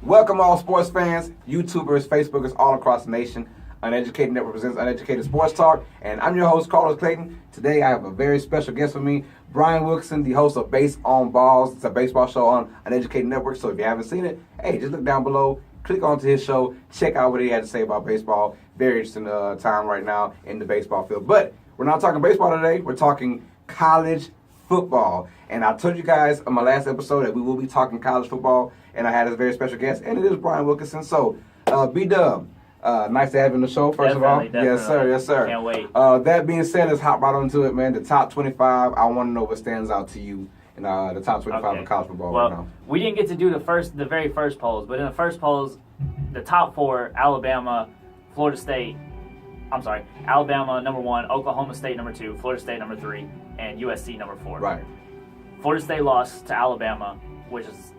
Welcome all sports fans, YouTubers, Facebookers all across the nation. Uneducated Network presents Uneducated Sports Talk, and I'm your host, Carlos Clayton. Today I have a very special guest with me, Brian Wilkerson, the host of Base on Balls. It's a baseball show on Uneducated Network, so if you haven't seen it, hey, just look down below, click onto his show, check out what he had to say about baseball. Very interesting time right now in the baseball field. But we're not talking baseball today, we're talking college football. And I told you guys on my last episode that we will be talking college football, and I had a very special guest, and it is Brian Wilkerson. So, B-Dub, nice to have you on the show, first of all. Definitely. Yes, sir. Can't wait. That being said, let's hop right onto it, man. The top 25, I want to know what stands out to you in the top 25 of college football right now. We didn't get to do the very first polls, but in the first polls, the top four, Alabama, number one, Oklahoma State number two, Florida State number three, and USC number four. Right. Florida State lost to Alabama, which is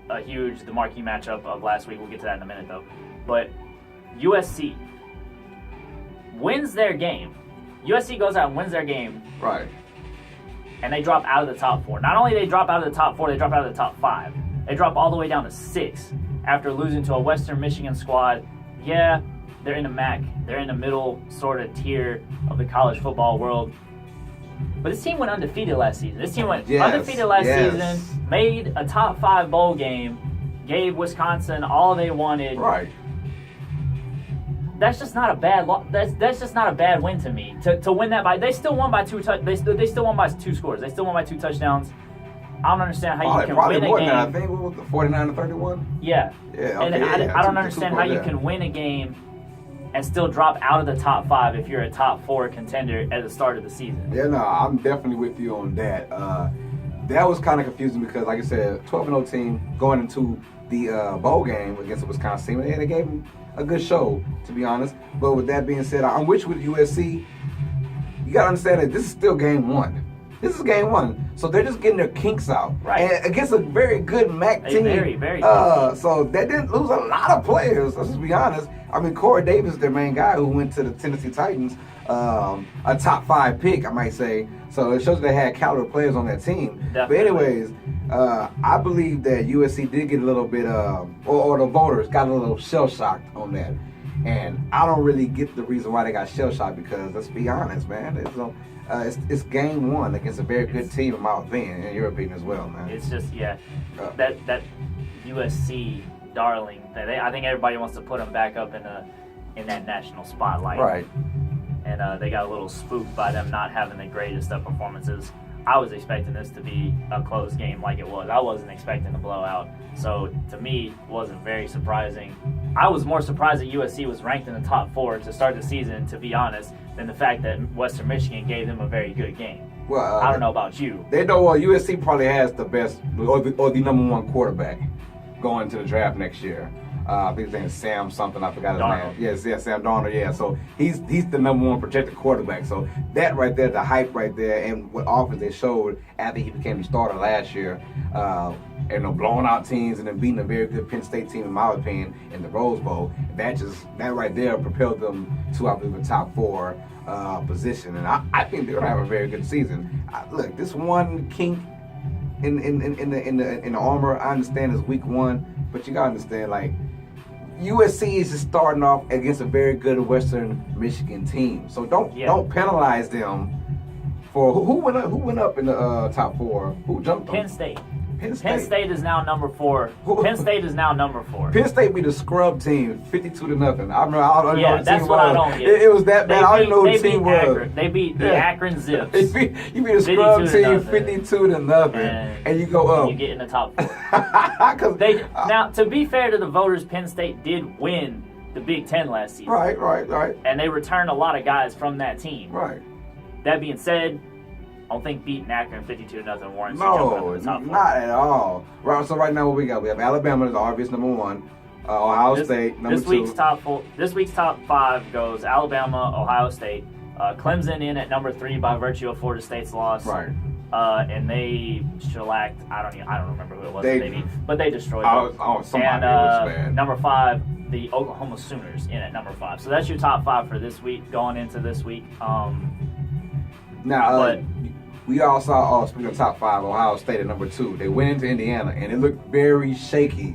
the marquee matchup of last week. We'll get to that in a minute, though. But USC wins their game. USC goes out and wins their game. Right. And they drop out of the top four. Not only they drop out of the top four, they drop out of the top five. They drop all the way down to 6 after losing to a Western Michigan squad. Yeah, they're in the MAC. They're in the middle sort of tier of the college football world. But this team went undefeated last season. Undefeated last season, made a top 5 bowl game, gave Wisconsin all they wanted. Right. That's just not a bad that's just not a bad win to me. To win that by, they still won by they still won by 2 scores. They still won by 2 touchdowns. I don't understand how you can win a game. I think what was the 49-31? Yeah. Yeah. Okay, and I don't understand how you can win a game and still drop out of the top 5 if you're a top 4 contender at the start of the season. Yeah, no, I'm definitely with you on that. That was kind of confusing because, like I said, 12-0 team going into the bowl game against the Wisconsin team, and they gave them a good show, to be honest. But with that being said, I'm with you with USC. You got to understand that this is still game 1. This is game 1. So they're just getting their kinks out. Right. And against a very good MAC team. Very, very good. So they didn't lose a lot of players, let's just be honest. I mean, Corey Davis, their main guy, who went to the Tennessee Titans, a top 5 pick, I might say. So it shows they had caliber players on that team. Definitely. But anyways, I believe that USC did get a little bit, or the voters got a little shell-shocked on that. And I don't really get the reason why they got shell-shocked because, let's be honest, man, it's game 1 against a very good team, in my opinion, in your opinion as well, man. It's just, that USC darling. I think everybody wants to put them back up in that national spotlight. Right. And they got a little spooked by them not having the greatest of performances. I was expecting this to be a close game like it was. I wasn't expecting a blowout. So to me, it wasn't very surprising. I was more surprised that USC was ranked in the top 4 to start the season, to be honest, than the fact that Western Michigan gave them a very good game. Well, I don't know about you. They know USC probably has the best or the number 1 quarterback going to the draft next year. I think his name is Sam something. I forgot his name. Yes, Sam Darnold. Yeah, so he's the number 1 projected quarterback. So that right there, the hype right there, and what offense they showed after he became the starter last year, and blowing out teams and then beating a very good Penn State team, in my opinion, in the Rose Bowl. That right there propelled them to, I believe, a top 4 position, and I think they're gonna have a very good season. Look, this one kink in the armor, I understand is week 1, but you gotta understand, like, USC is just starting off against a very good Western Michigan team, so don't penalize them for who went up in the top 4. Who jumped them? Penn State. Penn State is now number 4. Penn State is now number 4. Penn State beat the scrub team 52-0. I remember. I don't know that's what what I don't get. It was that bad. I don't know who the team was. They beat the Akron Zips. You beat a scrub team 52-0, and you go up. You get in the top 4. Now, to be fair to the voters, Penn State did win the Big Ten last season. Right. And they returned a lot of guys from that team. Right. That being said, I don't think beating Akron 52-0 warrants you jumping up in the top 4. Not at all. Right. So right now, what we got? We have Alabama as the obvious number 1. Ohio State number 2. This week's top 5 goes Alabama, Ohio State, Clemson in at number 3 by virtue of Florida State's loss. Right. And they shellacked. I don't remember who it was. But they destroyed them. Somebody else, man. Number 5, the Oklahoma Sooners in at number 5. So that's your top 5 for this week. Going into this week. We all saw, speaking of top 5, Ohio State at number 2. They went into Indiana, and it looked very shaky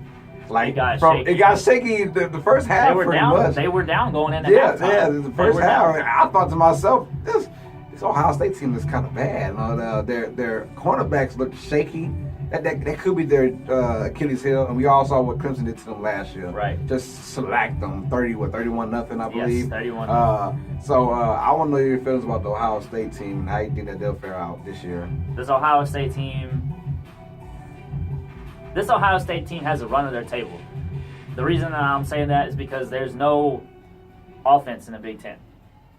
Like it got shaky the first half. They were pretty down. much. They were down going into halftime. Yeah, the first half. I thought to myself, this Ohio State team is kind of bad. Their cornerbacks look shaky. That could be their Achilles heel, and we all saw what Clemson did to them last year. Right. Just shellacked them 31-0, I believe. Yes, 31. So I want to know your feelings about the Ohio State team and how you think that they'll fare out this year. This Ohio State team has a run of their table. The reason that I'm saying that is because there's no offense in the Big Ten.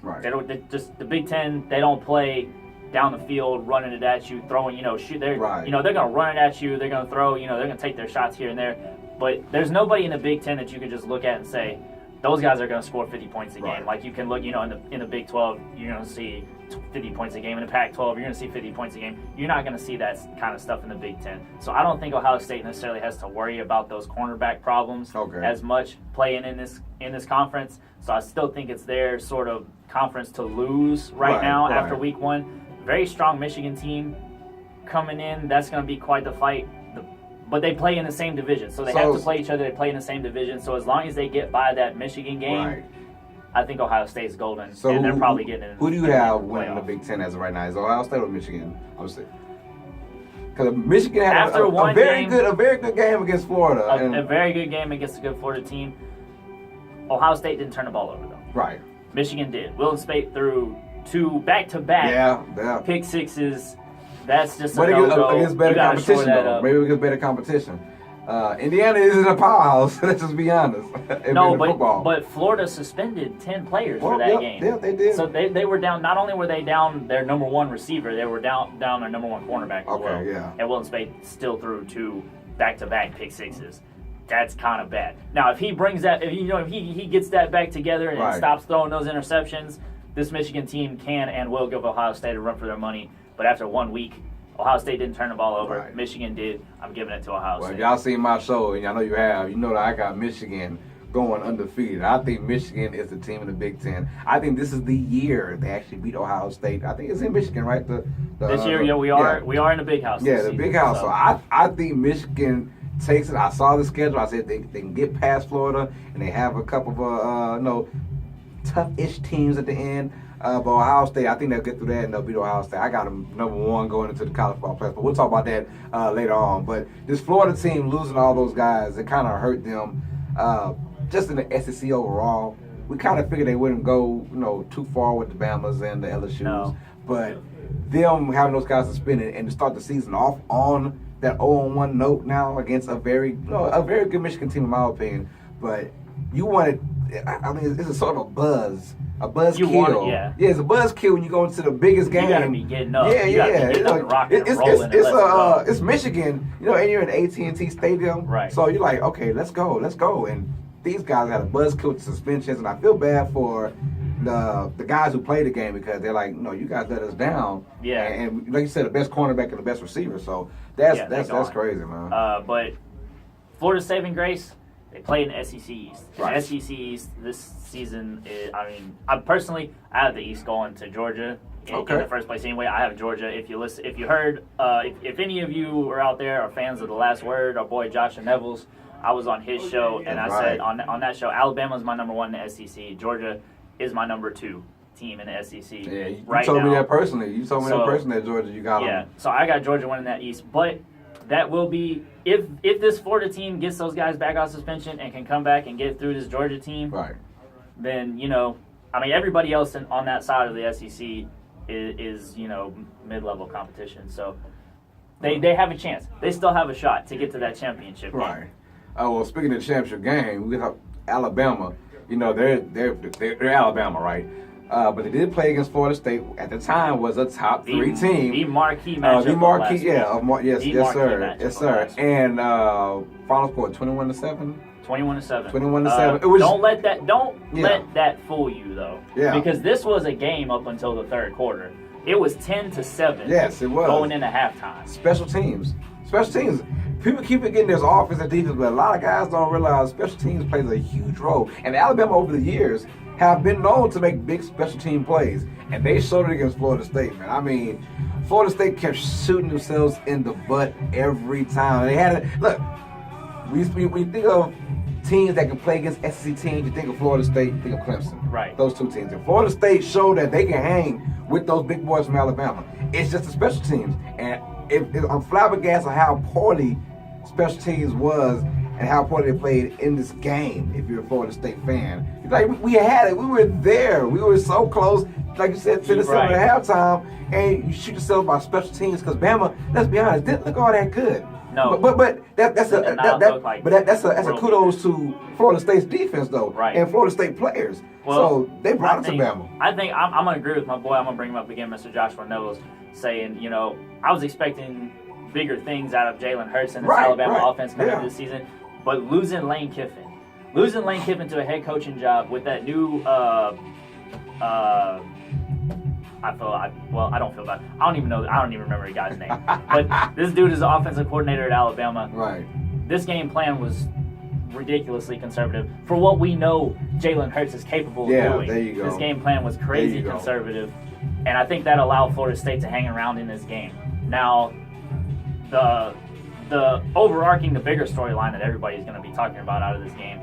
Right. The Big Ten, they don't play down the field, running it at you, throwing, shoot. They're right. They're going to run it at you. They're going to throw. They're going to take their shots here and there. But there's nobody in the Big Ten that you can just look at and say those guys are going to score 50 points a game. Right. Like you can look, in the Big 12, you're going to see 50 points a game. In the Pac 12, you're going to see 50 points a game. You're not going to see that kind of stuff in the Big Ten. So I don't think Ohio State necessarily has to worry about those cornerback problems as much playing in this conference. So I still think it's their sort of conference to lose right now after week 1. Very strong Michigan team coming in. That's going to be quite the fight. But they play in the same division, so they have to play each other. They play in the same division. So as long as they get by that Michigan game, I think Ohio State's golden, so and they're probably getting in. Who do you have winning the Big Ten as of right now? Is Ohio State or Michigan? Obviously, because Michigan had a very good game against Florida. A very good game against a good Florida team. Ohio State didn't turn the ball over though. Right. Michigan did. Wilton Speight threw 2 back-to-back pick sixes. That's just a no-go. Against better competition, though. Maybe against better competition. Indiana isn't a powerhouse. Let's just be honest. But Florida suspended 10 players for that game. Yeah, they did. So they were down. Not only were they down their number 1 receiver, they were down their number 1 cornerback as well. Yeah. And Wilton Speight still threw 2 back-to-back pick sixes. That's kind of bad. Now, if he brings that, if he gets that back together and stops throwing those interceptions, this Michigan team can and will give Ohio State a run for their money. But after 1 week, Ohio State didn't turn the ball over. Right. Michigan did. I'm giving it to Ohio State. Well, if y'all seen my show, and I know you have, you know that I got Michigan going undefeated. I think Michigan is the team in the Big Ten. I think this is the year they actually beat Ohio State. I think it's in Michigan, right? This year, we are in the big house. Yeah, the big house. So I think Michigan takes it. I saw the schedule. I said they can get past Florida, and they have a couple of tough-ish teams at the end. But Ohio State, I think they'll get through that and they'll beat Ohio State. I got them number 1 going into the college football playoffs, but we'll talk about that later on. But this Florida team losing all those guys, it kind of hurt them. Just in the SEC overall, we kind of figured they wouldn't go too far with the Bamas and the LSUs. No. But them having those guys suspended and to start the season off on that 0-1 note now against a very good Michigan team in my opinion. But you wanted, I mean, it's a sort of a buzz. A buzz kill. Yeah, it's a buzz kill when you go into the biggest game. You gotta be getting up. Yeah. You gotta be getting up and rocking and rolling. It's Michigan, and you're in AT&T Stadium. Right. So you're like, okay, let's go. And these guys had a buzz kill with suspensions, and I feel bad for the guys who played the game because they're like, no, you guys let us down. Yeah. And like you said, the best cornerback and the best receiver. So that's crazy, man. But Florida's saving grace. They play in the SEC East. Right. The SEC East this season is, I have the East going to Georgia in the first place anyway. I have Georgia. If you heard, if any of you are out there are fans of The Last Word, our boy Josh Nevels, I was on his show and I said on that show, Alabama's my number 1 in the SEC. Georgia is my number 2 team in the SEC. Yeah, you right told now. me that personally. You told me that personally that Georgia, you got them. Yeah, so I got Georgia winning that East, but that will be if this Florida team gets those guys back off suspension and can come back and get through this Georgia team, right? Then everybody else on that side of the SEC is mid-level competition. So they have a chance. They still have a shot to get to that championship game. Right. Well, speaking of the championship game, we have Alabama. They're Alabama, right? But they did play against Florida State. At the time, was a top 3 team. The marquee matchup. Yes, sir. And final score 21-7. 21-7. 21-7. Don't let that fool you though. Yeah. Because this was a game up until the third quarter. It was 10-7. Yes, it was going into halftime. Special teams. People keep forgetting there's offense and defense, but a lot of guys don't realize special teams plays a huge role. And Alabama over the years have been known to make big special team plays, and they showed it against Florida State, man. I mean, Florida State kept shooting themselves in the butt every time. They had it. Look, when you think of teams that can play against SEC teams, you think of Florida State, you think of Clemson. Right. Those two teams. And Florida State showed that they can hang with those big boys from Alabama. It's just the special teams. And if I'm flabbergasted on how poorly special teams was and how poorly they played in this game, if you're a Florida State fan. Like, we had it. We were there. We were so close, like you said, to the seven at halftime, and you shoot yourself by special teams because Bama, let's be honest, didn't look all that good. No, but that's a kudos to Florida State's defense though, right? And Florida State players. Well, so they brought it to Bama. I think I'm gonna agree with my boy. I'm gonna bring him up again, Mr. Joshua Neville's saying, I was expecting bigger things out of Jalen Hurts and this Alabama offense coming into the season, but losing Lane Kiffin to a head coaching job with that new I don't feel bad. I don't even remember the guy's name. But this dude is the offensive coordinator at Alabama. Right. This game plan was ridiculously conservative for what we know Jalen Hurts is capable of doing. There you go. This game plan was crazy conservative, and I think that allowed Florida State to hang around in this game. Now, the overarching, the bigger storyline that everybody's going to be talking about out of this game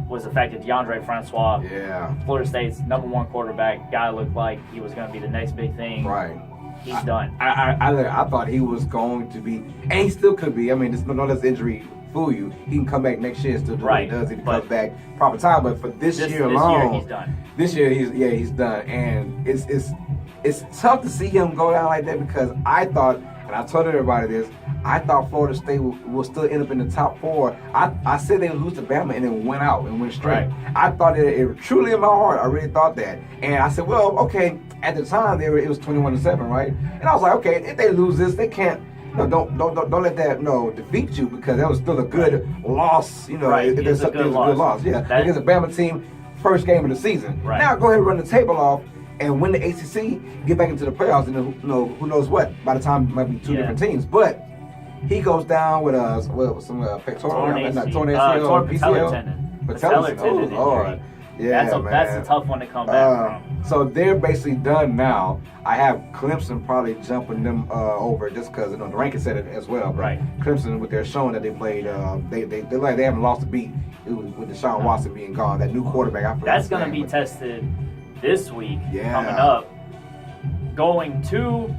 was the fact that DeAndre Francois, Florida State's #1 quarterback, guy looked like he was going to be the next big thing. Right. He's done. I thought he was going to be, and he still could be. I mean, just don't let this injury fool you. He can come back next year and still do what he does if he comes back proper time. But for this year alone, he's done. This year he's done, and it's tough to see him go down like that because I thought, and I told everybody this, I thought Florida State will still end up in the top 4. I said they would lose to Bama and then went out and went straight. Right. I thought it truly in my heart, I really thought that. And I said, well, okay, at the time it was 21-7, right? And I was like, okay, if they lose this, they can't. Don't let that defeat you because that was still a good loss. Right. It's a good loss. Yeah, against a Bama team, first game of the season. Right. Now go ahead and run the table off and win the ACC, get back into the playoffs, and then who knows what. By the time it might be two different teams, but he goes down with some pectoral, torn PCL tendon. Oh Lord. Yeah, that's a tough one to come back from. So they're basically done now. I have Clemson probably jumping them over just because the ranking said it as well. But right. Clemson, with their showing that they played, they haven't lost a beat with Deshaun Watson being gone. That new quarterback. That's going to be tested this week coming up. Going to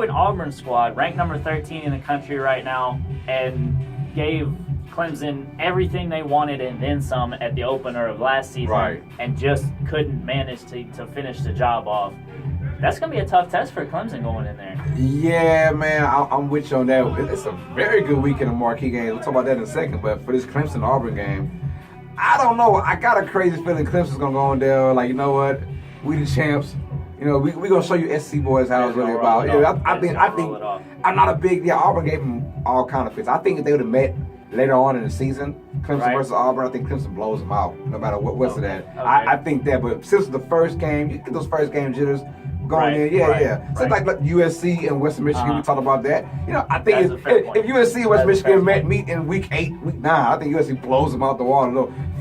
an Auburn squad ranked number 13 in the country right now, and gave Clemson everything they wanted and then some at the opener of last season, and just couldn't manage to finish the job off. That's going to be a tough test for Clemson going in there. Yeah, man, I'm with you on that. It's a very good weekend of marquee games. We'll talk about that in a second, but for this Clemson-Auburn game, I don't know. I got a crazy feeling Clemson's going to go in there like, you know what, we the champs. We gonna show you SC boys how it's really about. I think I'm not a big Auburn gave them all kind of fits. I think if they would have met later on in the season, Clemson versus Auburn, I think Clemson blows them out no matter what's it at. Okay. I think that, but since the first game, you get those first game jitters going in. So like USC and Western Michigan, we talked about that. I think if USC and Western Michigan meet in week 8, week 9, I think USC blows them out the water,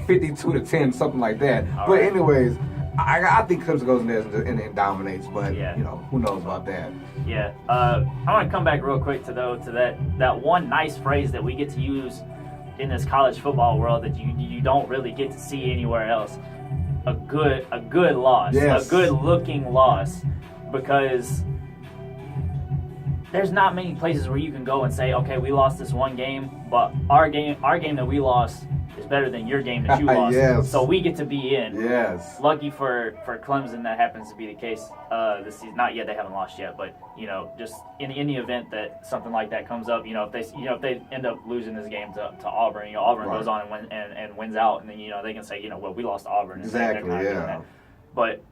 52-10, something like that. But anyways, I think Clemson goes in there and dominates, but who knows about that? Yeah, I want to come back real quick to that one nice phrase that we get to use in this college football world that you don't really get to see anywhere else. A good loss, a good looking loss, because there's not many places where you can go and say, okay, we lost this one game, but our game that we lost is better than your game that you lost. So we get to be in. Yes. Lucky for Clemson that happens to be the case this season. Not yet, they haven't lost yet, but just in the event that something like that comes up, if they end up losing this game to Auburn, Auburn goes on and wins out, and then they can say, well, we lost to Auburn. Exactly. Yeah. But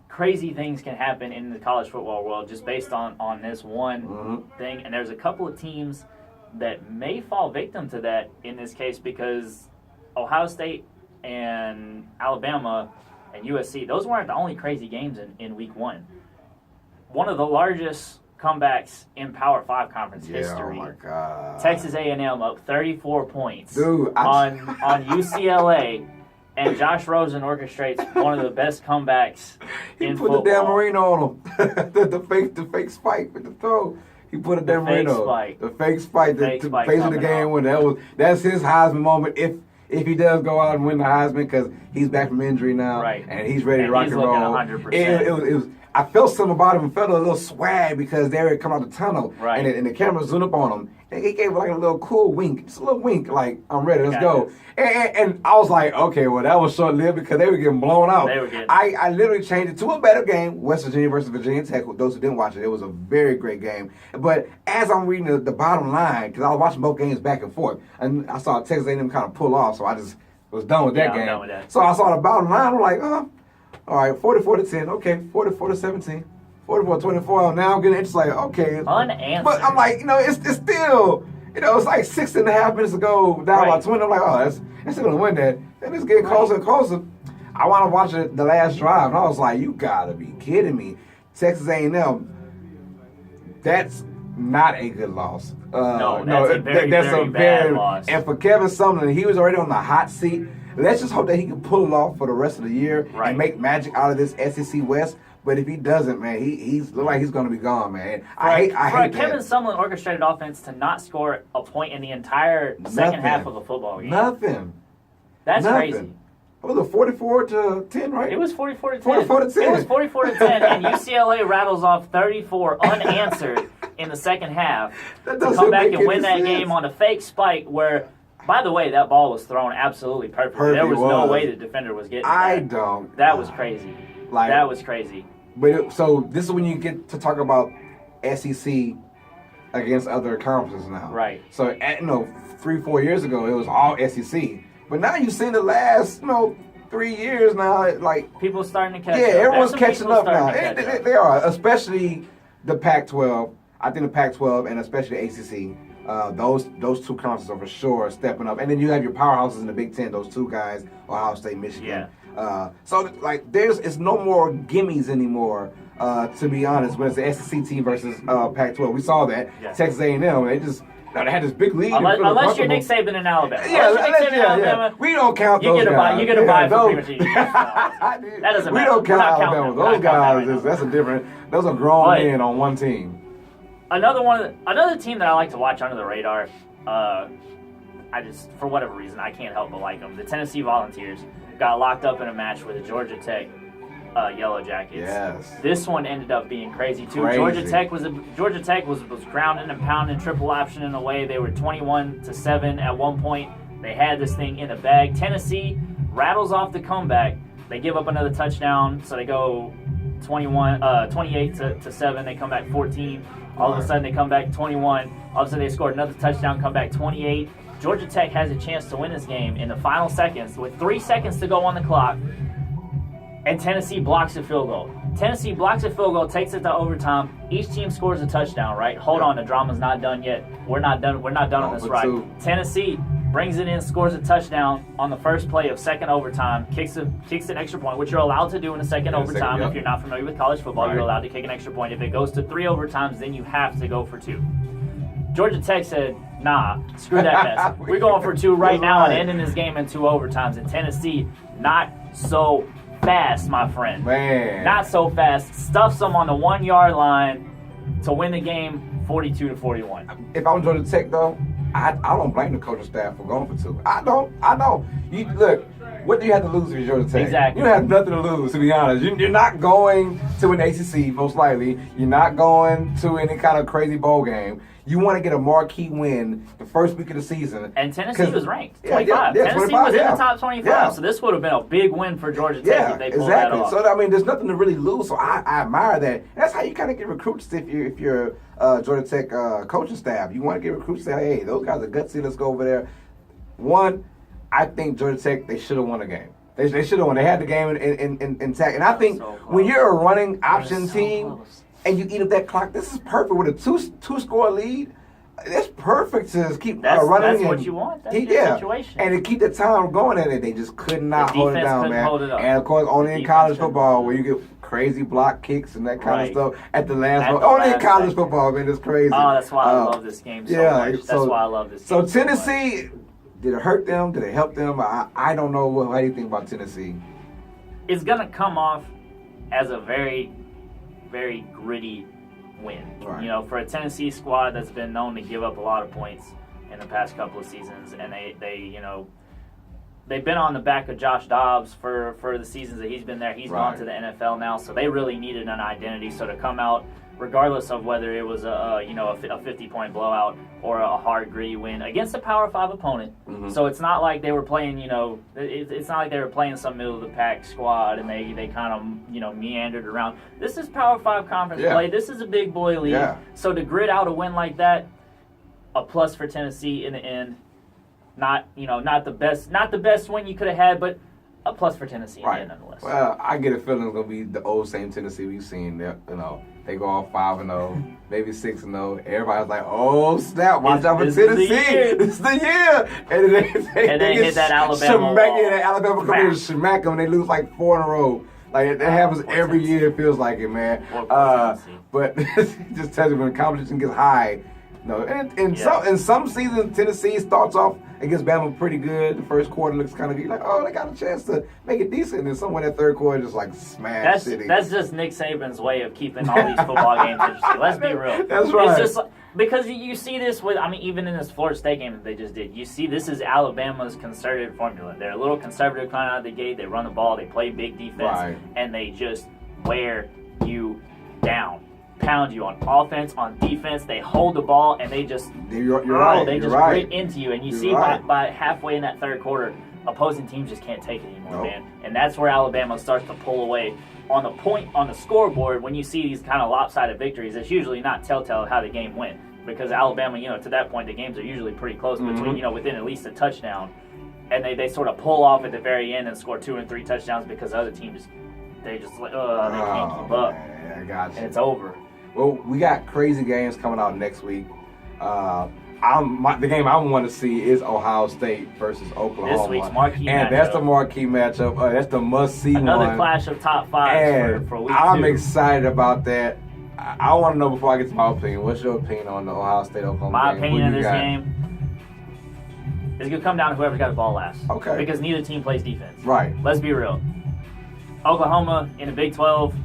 crazy things can happen in the college football world just based on this one thing, and there's a couple of teams that may fall victim to that in this case, because Ohio State and Alabama and USC, those weren't the only crazy games in week 1. One of the largest comebacks in Power 5 conference history. Oh my God. Texas A&M up 34 points on UCLA, and Josh Rosen orchestrates one of the best comebacks in football. He put the damn marine on him. the fake spike with the throw. He put a The Dan fake Marino. spike. The fake spike. The fake The spike face of the coming game off. winner. That's his Heisman moment. If he does go out and win the Heisman, because he's back from injury now, Right. and he's ready to And rock he's and looking roll. 100%. It was. I felt something about him. Felt a little swag because they were coming out the tunnel, Right. and the camera zoomed up on him. And he gave like a little cool wink, just a little wink, like I'm ready, let's Got go. this. And I was like, okay, well that was short lived because they were getting blown out. They were getting- I literally changed it to a better game, West Virginia versus Virginia Tech. Those who didn't watch it, it was a very great game. But as I'm reading the bottom line, because I was watching both games back and forth, and I saw Texas A&M kind of pull off, so I just was done with that Yeah, I'm game. done with that. So I saw the bottom line, I'm like, all right, 44-10, okay, 44-17. 44-24. Now I'm getting it's like, okay. Unanswered. But I'm like, it's still, it's like 6.5 minutes ago, down by Right. 20. I'm like, that's still gonna win that. And it's getting closer and closer. I want to watch the last drive, and I was like, you gotta be kidding me. Texas A&M, that's not a good loss. No, that's a very, very bad loss. And for Kevin Sumlin, he was already on the hot seat. Let's just hope that he can pull it off for the rest of the year Right. and make magic out of this SEC West. But if he doesn't, man, he's look like he's going to be gone, man. I hate For a that. Kevin Sumlin orchestrated offense to not score a point in the entire second half of a football game. Nothing. That's Nothing. crazy. What was it, 44-10, right? It was 44 to 10. 44 to 10. It was 44 to 10, and UCLA rattles off 34 unanswered in the second half That to doesn't come back make and win any that sense. game on a fake spike where, by the way, that ball was thrown absolutely perfectly. Perfect, There was no was. way the defender was getting I that. don't. That was crazy. Like, That was crazy. But so this is when you get to talk about SEC against other conferences now. Right. So 3-4 years ago it was all SEC, but now you've seen the last 3 years now, like People starting to catch yeah, up. everyone's There's some catching people up now. starting to catch up. They are, especially the Pac-12. I think the Pac-12 and especially the ACC. Those two conferences are for sure stepping up. And then you have your powerhouses in the Big Ten. Those two guys, Ohio State, Michigan. So like it's no more gimmies anymore. To be honest, when it's the SEC team versus Pac-12, we saw that Yeah. Texas A&M. They just they had this big lead. Unless you're Nick Saban in Alabama. Yeah, Unless you're Nick Saban in Alabama, we don't count you those get a guys. buy. You get a buy for those- premature ejections. That doesn't We matter. don't We're not count counting Alabama. them. We're Those not counting guys, them. that's a different. Those are grown But- men on one team. Another team that I like to watch under the radar. I just, for whatever reason, I can't help but like them. The Tennessee Volunteers got locked up in a match with the Georgia Tech Yellow Jackets. Yes. This one ended up being crazy too. Crazy. Georgia Tech was grounding and pounding, triple option in a way. They were 21-7 at one point. They had this thing in the bag. Tennessee rattles off the comeback. They give up another touchdown, so they go 28-7. They come back 14. All of a sudden, they come back 21. All of a sudden, they scored another touchdown, come back 28. Georgia Tech has a chance to win this game in the final seconds with 3 seconds to go on the clock. And Tennessee blocks a field goal. Tennessee blocks a field goal, takes it to overtime. Each team scores a touchdown, right? Hold on, the drama's not done yet. We're not done on this ride. Tennessee brings it in, scores a touchdown on the first play of second overtime, kicks an extra point, which you're allowed to do in a second overtime. yep. If you're not familiar with college football, Right. you're allowed to kick an extra point. If it goes to 3 overtimes, then you have to go for 2. Georgia Tech said, nah, screw that mess. We're going for 2 right That's now and right. ending this game in 2 overtimes. And Tennessee, not so fast, my friend. Man. Not so fast. Stuffs them on the 1-yard line to win the game 42-41. If I'm Georgia Tech though, I don't blame the coaching staff for going for 2. I don't. You look. What do you have to lose if you're Georgia Tech? Exactly. You have nothing to lose, to be honest. You're not going to an ACC, most likely. You're not going to any kind of crazy bowl game. You want to get a marquee win the first week of the season. And Tennessee was ranked 25. Yeah, Tennessee 25, was in yeah. the top 25, Yeah. so this would have been a big win for Georgia Tech Yeah, if they pulled that exactly. off. So I mean, there's nothing to really lose. So I admire that. And that's how you kind of get recruits if you're Georgia Tech coaching staff. You want to get recruits. Say, hey, those guys are gutsy. Let's go over there. One, I think Georgia Tech they should have won the game. They should have won. They had the game intact. And I think So close. when you're a running option so team close. and you eat up that clock, this is perfect with a two score lead. That's perfect to keep That's running. what and you want. That's your situation. And to keep the time going at it, they just could not The hold it defense down, couldn't man. hold it up. And of course, only The in defense college couldn't football hold where it you get crazy block kicks and that kind Right. of stuff at the last. At the Only in last college second. football, man, it's crazy. Oh, that's why I love this game so much. That's why I love this So game so much. Tennessee, did it hurt them? Did it help them? I don't know. How do you think about Tennessee? It's going to come off as a very, very gritty win. Right. You know, for a Tennessee squad that's been known to give up a lot of points in the past couple of seasons, and they've been on the back of Josh Dobbs for the seasons that he's been there. He's gone to the NFL now, so they really needed an identity. So to come out, regardless of whether it was a 50-point blowout or a hard gritty win against a Power 5 opponent, so it's not like they were playing, it's not like they were playing some middle of the pack squad and they kind of meandered around. This is Power 5 conference play. This is a big boy league. Yeah. So to grit out a win like that, a plus for Tennessee in the end. Not the best win you could have had, but a plus for Tennessee in the end nonetheless. Well, I get a feeling it's gonna be the old same Tennessee we've seen. They go off 5-0, maybe 6-0. Everybody's like, "Oh snap! Watch out for Tennessee! This is the year!" And then they hit that Alabama. That Alabama come in and smack them, and they lose like 4 in a row. Like that happens every year. It feels like it, man. But it just tells you when the competition gets high. In some seasons, Tennessee starts off against Bama pretty good. The first quarter looks kind of good. You're like, oh, they got a chance to make it decent. And somewhere that third quarter just like smash City. That's just Nick Saban's way of keeping all these football games interesting. Let's be real. That's right. It's just because you see this with, even in this Florida State game that they just did, you see this is Alabama's concerted formula. They're a little conservative coming out of the gate. They run the ball. They play big defense. And they just wear you down. Pound you on offense, on defense. They hold the ball and they just grit into you. And you see by halfway in that third quarter, opposing teams just can't take it anymore, man. And that's where Alabama starts to pull away. On the scoreboard, when you see these kind of lopsided victories, it's usually not telltale how the game went, because Alabama, to that point, the games are usually pretty close between, within at least a touchdown, and they sort of pull off at the very end and score 2 and 3 touchdowns because the other teams, they can't keep up. Man, I got you. And it's over. Well, we got crazy games coming out next week. The game I want to see is Ohio State versus Oklahoma. This week's marquee matchup. And that's the marquee matchup. That's the must-see one. Another clash of top fives for week 2. I'm excited about that. I want to know before I get to my opinion. What's your opinion on the Ohio State-Oklahoma game? My opinion on this game is going to come down to whoever's got the ball last. Okay. Because neither team plays defense. Right. Let's be real. Oklahoma in the Big 12.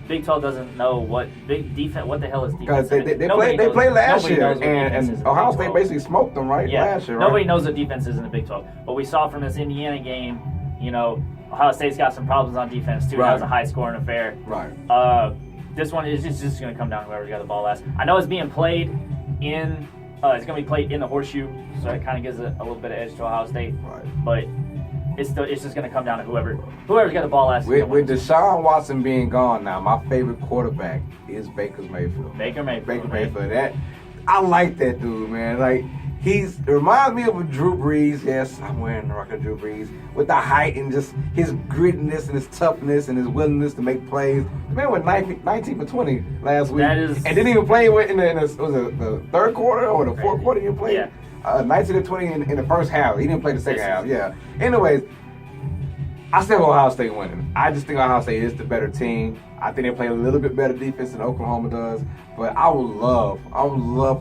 Big 12 doesn't know what big defense. What the hell is defense? Because they played last year, and Ohio State basically smoked them last year. Right? Nobody knows what defense is in the Big 12. But we saw from this Indiana game, Ohio State's got some problems on defense too. That was a high-scoring affair. Right. This one is just going to come down to whoever's got the ball last. I know it's being played in. It's going to be played in the horseshoe, so it kind of gives a little bit of edge to Ohio State. Right. But it's just going to come down to whoever's got the ball last. With Deshaun Watson being gone now, my favorite quarterback is Baker Mayfield. Baker Mayfield. I like that dude, man. Like it reminds me of a Drew Brees. Yes, I'm wearing the rock of Drew Brees with the height and just his grittiness and his toughness and his willingness to make plays. The man went 19 for 20 last week, and didn't even play in the third quarter or the fourth quarter. He didn't play. Yeah. 19 to 20 in the first half. He didn't play the second half. Yeah. Anyways, I still have Ohio State winning. I just think Ohio State is the better team. I think they play a little bit better defense than Oklahoma does. But I would love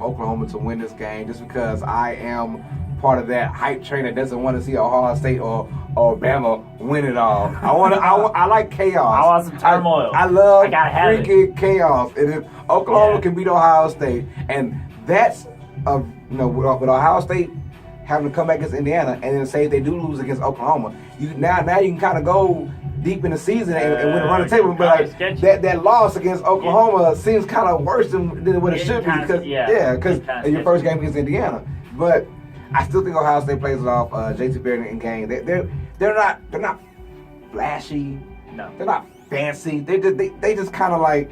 Oklahoma to win this game just because I am part of that hype train that doesn't want to see Ohio State or Bama win it all. I like chaos. I want some turmoil. I love freaking chaos. And if Oklahoma can beat Ohio State, and that's with Ohio State having to come back against Indiana, and then say if they do lose against Oklahoma, now you can kind of go deep in the season and win around the table. But that loss against Oklahoma seems kind of worse than what it should be because your first game against Indiana. But I still think Ohio State plays it off. JT Barrett and gang. They're not flashy. No, they're not fancy. They just kind of like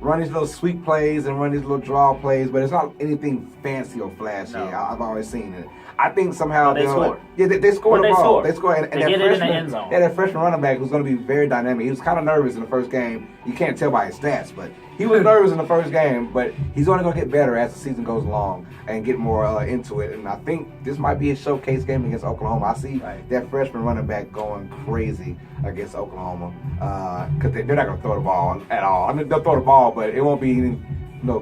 run these little sweep plays and run these little draw plays, but it's not anything fancy or flashy. No. I've always seen it. I think somehow they score. They score the ball. They score. And they get it in the end zone. That freshman running back who's going to be very dynamic. He was kind of nervous in the first game. You can't tell by his stats, but he was nervous in the first game. But he's only going to get better as the season goes along and get more into it. And I think this might be a showcase game against Oklahoma. I see that freshman running back going crazy against Oklahoma because they're not going to throw the ball at all. I mean, they'll throw the ball, but it won't be any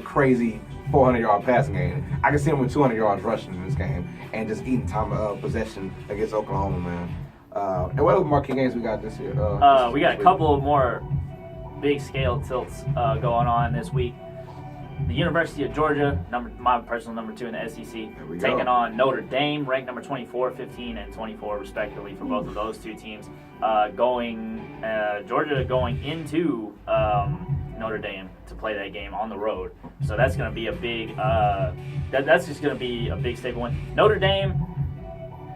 crazy 400-yard passing game. I can see him with 200 yards rushing in this game and just eating time of possession against Oklahoma, man. And what other marquee games we got this year? We got a couple of more big scale tilts going on this week. The University of Georgia, my personal number 2 in the SEC, taking on Notre Dame, ranked number 24, 15, and 24 respectively for both of those two teams. Georgia going into Notre Dame to play that game on the road, so that's going to be a big. That's just going to be a big staple win. Notre Dame,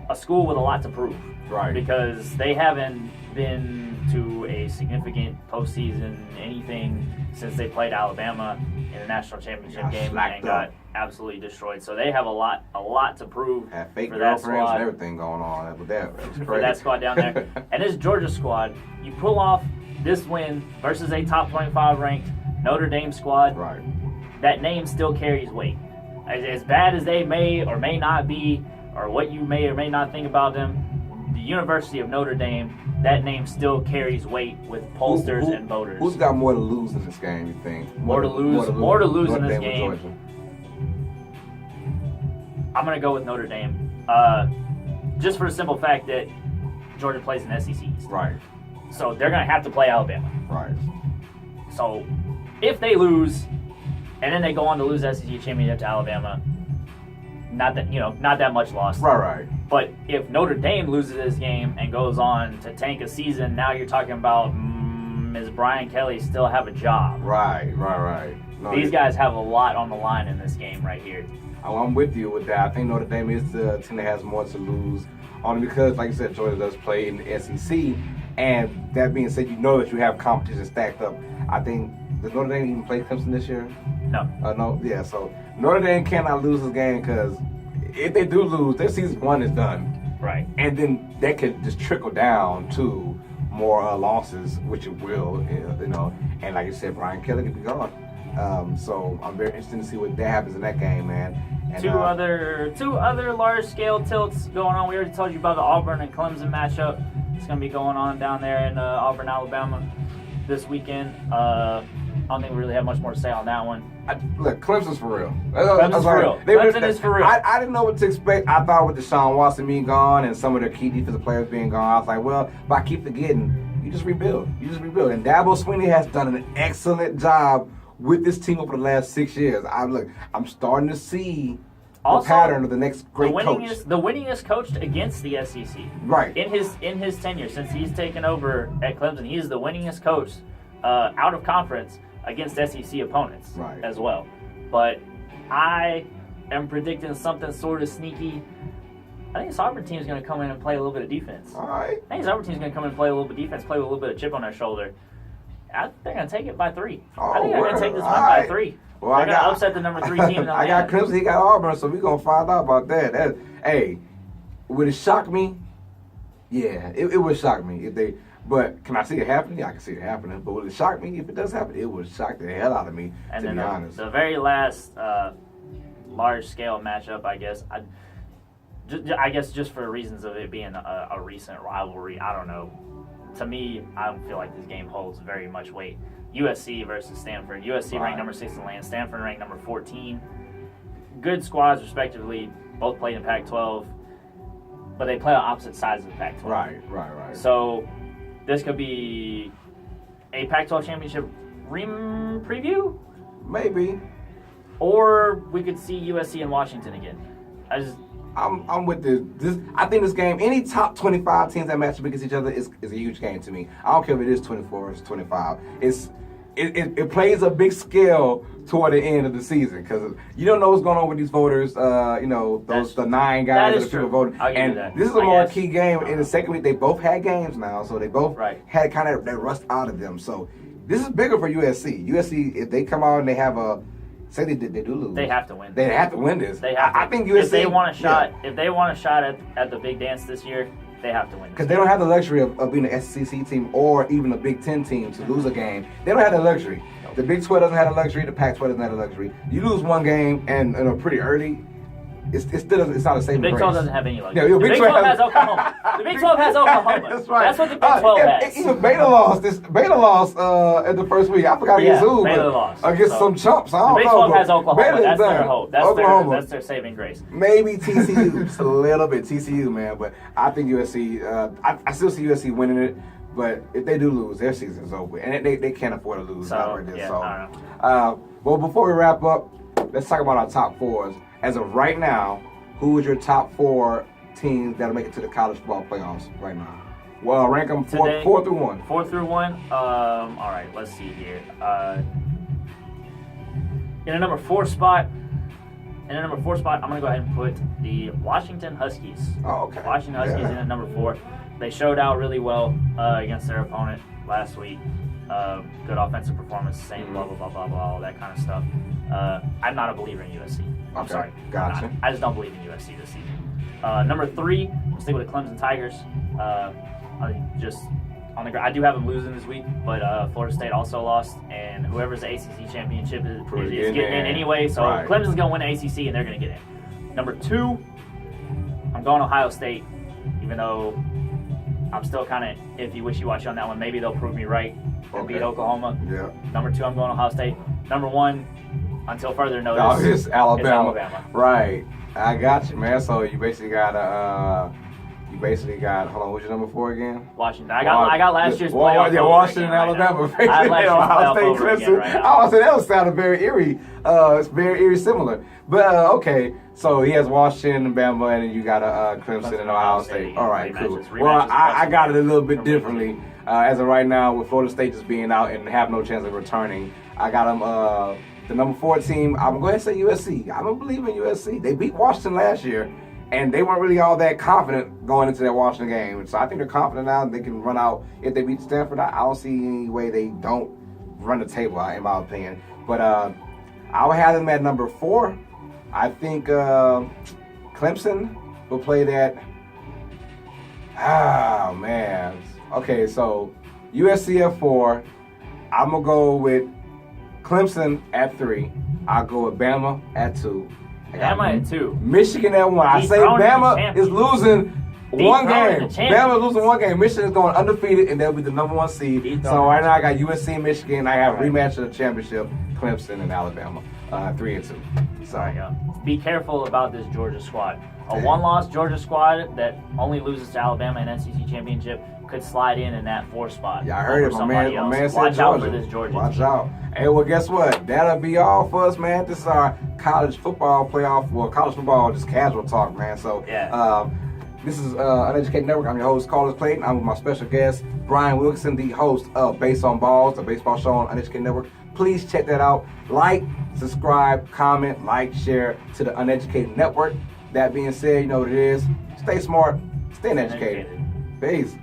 a school with a lot to prove, right? Because they haven't been to a significant postseason anything since they played Alabama in the national championship game and got absolutely destroyed. So they have a lot to prove. Have fake for that girlfriends squad, and everything going on with that. for that squad down there. And this Georgia squad, you pull off this win versus a top 25 ranked Notre Dame squad. Right. That name still carries weight. As bad as they may or may not be, or what you may or may not think about them, the University of Notre Dame, that name still carries weight with pollsters and voters. Who's got more to lose in this game, you think? More to lose in this game. I'm going to go with Notre Dame. Just for the simple fact that Georgia plays in SEC East. Right. So they're going to have to play Alabama. Right. So if they lose, and then they go on to lose the SEC championship to Alabama, not that much loss. Right. But if Notre Dame loses this game and goes on to tank a season, now you're talking about does Brian Kelly still have a job? Right. No, These guys have a lot on the line in this game right here. I'm with you with that. I think Notre Dame is the team that has more to lose, only because, like you said, Georgia does play in the SEC, and that being said, you know that you have competition stacked up. I think, does Notre Dame even play Clemson this year? No. No? Yeah, so Notre Dame cannot lose this game because if they do lose, their season 1 is done. Right. And then that could just trickle down to more losses, which it will, and like you said, Brian Kelly could be gone. So I'm very interested to see what that happens in that game, man. And, two other large scale tilts going on. We already told you about the Auburn and Clemson matchup. It's going to be going on down there in Auburn, Alabama this weekend. I don't think we really have much more to say on that one. Look, Clemson's for real. Clemson's for real. Clemson is for real. I didn't know what to expect. I thought with Deshaun Watson being gone and some of their key defensive players being gone, I was like, well, if I keep forgetting, you just rebuild. And Dabo Swinney has done an excellent job with this team over the last 6 years. I'm starting to see the pattern of the next great coach. The winningest coach against the SEC. Right. In his tenure, since he's taken over at Clemson, he is the winningest coach out of conference against SEC opponents as well. But I am predicting something sort of sneaky. I think this Auburn team is going to come in and play a little bit of defense. All right. I think this Auburn team is going to come in and play a little bit of defense, play with a little bit of chip on their shoulder. I think they're going to take it by 3. I think they're going to take this one by 3. Well, they're going to upset the number 3 team in the land. I got Clemson, he got Auburn, so we're going to find out about that. Hey, would it shock me? Yeah, it would shock me if they. But can I see it happening? Yeah, I can see it happening. But would it shock me if it does happen? It would shock the hell out of me, and to be honest. The very last large-scale matchup, I guess, just for reasons of it being a recent rivalry, I don't know. To me, I don't feel like this game holds very much weight. USC versus Stanford. USC ranked number 6 in the land. Stanford ranked number 14. Good squads, respectively. Both played in Pac-12, but they play on opposite sides of the Pac-12. Right. So this could be a Pac-12 championship preview? Maybe. Or we could see USC and Washington again. I'm with this. I think this game, any top 25 teams that match up against each other is a huge game to me. I don't care if it is 24 or 25. It plays a big scale toward the end of the season because you don't know what's going on with these voters. The 9 guys that are people voting. And this is a more key game. In the second week, they both had games now, so they both had kind of that rust out of them. So this is bigger for USC. USC, if they come out and they have a say they do lose. They have to win. They have to win this. They have to. I think USC. If they want a shot, at the big dance this year, they have to win. Because they don't have the luxury of being an SEC team or even a Big Ten team to lose a game. They don't have the luxury. Nope. The Big 12 doesn't have the luxury. The Pac-12 doesn't have the luxury. You lose one game and pretty early. It's not a saving grace. The Big 12 doesn't have any luxury. Yeah, the Big 12 has Oklahoma. The Big 12 has Oklahoma. That's right. That's what the Big 12 has. Even Baylor lost at the first week. I forgot against who. Baylor lost. Against some chumps. I don't know. The Big 12 has Oklahoma. Baylor's that's their hope. That's their saving grace. Maybe TCU. Just a little bit. TCU, man. But I think USC, I still see USC winning it. But if they do lose, their season's over. And they can't afford to lose. So, I don't know. Well, before we wrap up, let's talk about our top fours. As of right now, who is your top 4 teams that'll make it to the college football playoffs right now? Well, rank them 4 through 1. 4 through 1. All right, let's see here. In a number 4 spot, I'm going to go ahead and put the Washington Huskies. Oh, okay. Washington Huskies in at number 4. They showed out really well against their opponent last week. Good offensive performance, same blah, blah, blah, blah, blah, all that kind of stuff. I'm not a believer in USC. I'm sorry. Gotcha. I just don't believe in USC this season. Number 3, we'll stick with the Clemson Tigers. I do have them losing this week, but Florida State also lost, and whoever's the ACC championship is getting in anyway. So right. Clemson's going to win the ACC, and they're going to get in. Number 2, I'm going Ohio State, even though I'm still kind of iffy, wishy-washy on that one. Maybe they'll prove me right and beat Oklahoma. Yeah. Number 2, I'm going Ohio State. Number 1, until further notice, it's Alabama. Is Alabama. Right. I got you, man. So you basically got hold on, what's your number 4 again? Washington. I got last year's playoff. Yeah, Washington, Alabama. Right, I had last year's Ohio playoff State, over Clemson. again right now. I was saying that was sounding very eerie. It's very eerie similar. But okay, so he has Washington, Alabama, and then you got Clemson and Ohio State. All right, cool. Well, I got it a little bit differently. As of right now, with Florida State just being out and have no chance of returning, I got them. The number 4 team, I'm going to say USC. I don't believe in USC. They beat Washington last year, and they weren't really all that confident going into that Washington game. So I think they're confident now. They can run out. If they beat Stanford, I don't see any way they don't run the table, in my opinion. But I would have them at number 4. I think Clemson will play that. Oh, man. Okay, so USC at 4. I'm going to go with Clemson at 3. I'll go with Bama at 2. Bama at 2. Michigan at 1. I say Bama is losing one game. Bama is losing one game. Michigan is going undefeated, and they'll be the number 1 seed. So right now I got USC and Michigan. I have a rematch of the championship, Clemson and Alabama, 3 and 2. Sorry, be careful about this Georgia squad. A one-loss Georgia squad that only loses to Alabama in SEC championship could slide in that 4th spot. Yeah, I heard it. My man said Watch Georgia. out for this Georgia Watch team. out. Hey, well, guess what? That'll be all for us, man. This is our college football playoff. Well, college football, just casual talk, man. So, this is Uneducated Network. I'm your host, Carlos Clayton. I'm with my special guest, Brian Wilkerson, the host of Base on Balls, a baseball show on Uneducated Network. Please check that out. Like, subscribe, comment, share to the Uneducated Network. That being said, you know what it is. Stay smart, stay uneducated. Peace.